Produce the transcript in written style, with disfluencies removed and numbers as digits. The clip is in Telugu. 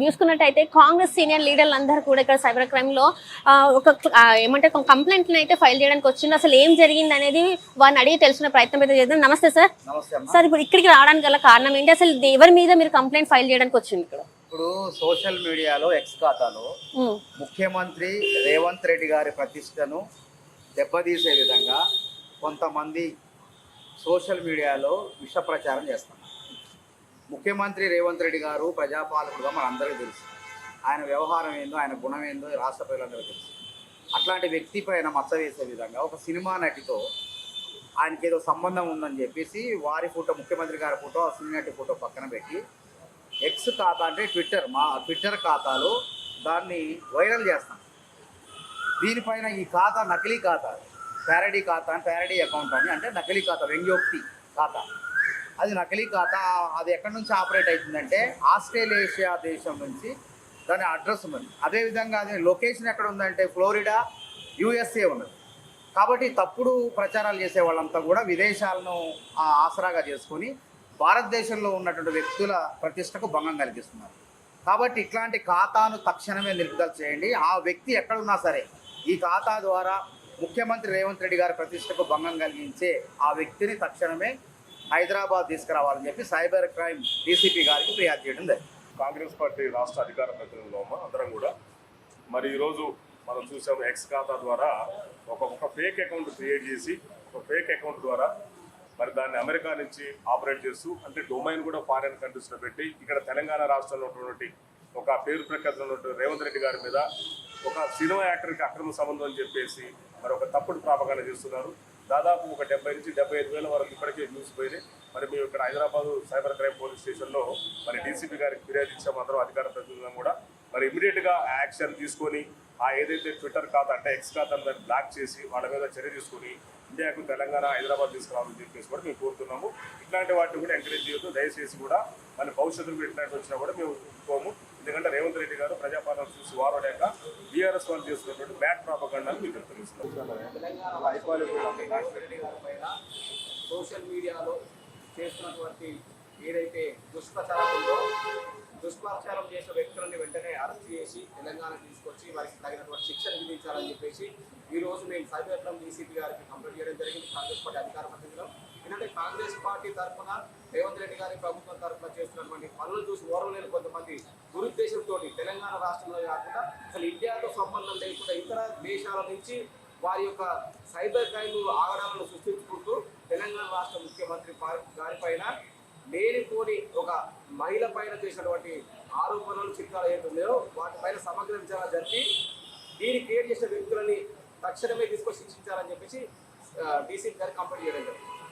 చూసుకున్నట్టయితే కాంగ్రెస్ సీనియర్ లీడర్లు అందరూ కూడా ఇక్కడ సైబర్ క్రైమ్లో ఒక ఏమంటే కంప్లైంట్ని అయితే ఫైల్ చేయడానికి వచ్చింది. అసలు ఏం జరిగింది అనేది వారిని అడిగి తెలుసుకునే ప్రయత్నం అయితే చేద్దాం. నమస్తే సార్. సార్, ఇప్పుడు ఇక్కడికి రావడానికి గల కారణం ఏంటి? అసలు ఎవరి మీద మీరు కంప్లైంట్ ఫైల్ చేయడానికి వచ్చింది ఇక్కడ? ఇప్పుడు సోషల్ మీడియాలో ఎక్స్ ఖాతాలో ముఖ్యమంత్రి రేవంత్ రెడ్డి గారి ప్రతిష్టను దెబ్బతీసే విధంగా కొంతమంది సోషల్ మీడియాలో విష ప్రచారం చేస్తున్నారు. ముఖ్యమంత్రి రేవంత్ రెడ్డి గారు ప్రజాపాలకుడుగా మనందరికీ తెలుసు. ఆయన వ్యవహారం ఏందో, ఆయన గుణం ఏందో రాష్ట్ర ప్రజలందరికీ తెలుసు. అట్లాంటి వ్యక్తి పైన మచ్చ వేసే విధంగా ఒక సినిమా నటితో ఆయనకి ఏదో సంబంధం ఉందని చెప్పేసి వారి ఫోటో, ముఖ్యమంత్రి గారి ఫోటో, సినిమా నటి ఫోటో పక్కన పెట్టి ఎక్స్ ఖాతా అంటే ట్విట్టర్ ఖాతాలో దాన్ని వైరల్ చేస్తాం. దీనిపైన ఈ ఖాతా నకిలీ ఖాతా, ప్యారడీ ఖాతా, ప్యారడీ అకౌంట్ అని, అంటే నకిలీ ఖాతా, వ్యంగ్యోక్తి ఖాతా. అది నకిలీ ఖాతా. అది ఎక్కడి నుంచి ఆపరేట్ అవుతుందంటే ఆస్ట్రేలేషియా దేశం నుంచి దాని అడ్రస్ ఉంది. అదేవిధంగా అది లొకేషన్ ఎక్కడ ఉందంటే ఫ్లోరిడా, యూఎస్ఏ ఉన్నది. కాబట్టి తప్పుడు ప్రచారాలు చేసే వాళ్ళంతా కూడా విదేశాలను ఆసరాగా చేసుకొని భారతదేశంలో ఉన్నటువంటి వ్యక్తుల ప్రతిష్టకు భంగం కలిగిస్తున్నారు. కాబట్టి ఇట్లాంటి ఖాతాను తక్షణమే నిలుపుదల చేయండి. ఆ వ్యక్తి ఎక్కడున్నా సరే ఈ ఖాతా ద్వారా ముఖ్యమంత్రి రేవంత్ రెడ్డి గారి ప్రతిష్టకు భంగం కలిగించే ఆ వ్యక్తిని తక్షణమే హైదరాబాద్ తీసుకురావాలని చెప్పి సైబర్ క్రైమ్ డీసీపీ గారికి ఫిర్యాదు చేయడం జరిగింది. కాంగ్రెస్ పార్టీ రాష్ట్ర అధికార ప్రతినిధులు అందరం కూడా మరి ఈరోజు మనం చూసాము, ఎక్స్ ఖాతా ద్వారా ఒక ఫేక్ అకౌంట్ క్రియేట్ చేసి ఒక ఫేక్ అకౌంట్ ద్వారా మరి దాన్ని అమెరికా నుంచి ఆపరేట్ చేస్తూ, అంటే డొమైన్ కూడా ఫారెన్ కంట్రీస్లో పెట్టి ఇక్కడ తెలంగాణ రాష్ట్రంలో ఉన్నటువంటి ఒక పేరు ప్రఖ్యాతులు ఉన్నటువంటి రేవంత్ రెడ్డి గారి మీద ఒక సినిమా యాక్టర్కి అక్రమ సంబంధం అని చెప్పేసి మరి ఒక తప్పుడు ప్రాపగాండ చేస్తున్నారు. దాదాపు ఒక 70 నుంచి 75 వేల వరకు ఇప్పటికే న్యూస్ పోయినాయి. మరి మేము ఇక్కడ హైదరాబాద్ సైబర్ క్రైమ్ పోలీస్ స్టేషన్లో మరి డీసీపీ గారికి ఫిర్యాదు ఇచ్చాము. అందరం అధికార ప్రతినిధులను కూడా మరి ఇమీడియట్గా యాక్షన్ తీసుకొని ఆ ఏదైతే ట్విట్టర్ ఖాతా అంటే ఎక్స్ ఖాతాను దాన్ని బ్లాక్ చేసి వాళ్ళ మీద చర్య తీసుకొని ఇండియాకు, తెలంగాణ, హైదరాబాద్ తీసుకురావాలని చెప్పేసి కూడా మేము కోరుతున్నాము. ఇట్లాంటి వాటిని కూడా ఎంకరేజ్ చేయొద్దు. దయచేసి కూడా మన భవిష్యత్తులో ఇట్లాంటి వచ్చినా కూడా మేము ఒప్పుకోము. ఎందుకంటే రేవంత్ రెడ్డి గారు ప్రజాపాలన చూసి వారోడాక బీఆర్ఎస్ వాళ్ళు చేస్తున్నటువంటి బ్యాడ్ ప్రాపగాండాను మీకు తెలుస్తున్నాం. సోషల్ మీడియాలో చేస్తున్నటువంటి ఏదైతే దుష్ప్రచారం చేసిన వ్యక్తులని వెంటనే అరెస్ట్ చేసి తెలంగాణ తీసుకొచ్చి వారికి తగినటువంటి శిక్షణ విధించాలని చెప్పేసి ఈరోజు మేము సైబర్ క్రైమ్ డీసీపీ గారికి కంప్లైంట్ చేయడం జరిగింది. కాంగ్రెస్ పార్టీ అధికార ప్రతినిధులు ఎందుకంటే కాంగ్రెస్ పార్టీ తరఫున రేవంత్ రెడ్డి గారి ప్రభుత్వం తరఫున చేస్తున్నటువంటి పనులు చూసి ఓర్వలేని కొంతమంది దురుద్దేశంతో తెలంగాణ రాష్ట్రంలో కాకుండా అసలు ఇండియాతో సంబంధం లేకుండా ఇతర దేశాల నుంచి వారి యొక్క సైబర్ క్రైమ్ ఆగడాలను సృష్టించుకుంటూ తెలంగాణ రాష్ట్ర ముఖ్యమంత్రి గారి పైన లేనిపోని ఒక మహిళ పైన చేసినటువంటి ఆరోపణలు, చిత్రాలు ఏదైతున్నాయో వాటిపైన సమగ్ర విచారణ జరిపి దీన్ని క్రియేట్ చేసిన వ్యక్తులని తక్షణమే తీసుకొని శిక్షించాలని చెప్పేసి డీసీపీ గారికి కంప్లైంట్ చేయడం జరిగింది.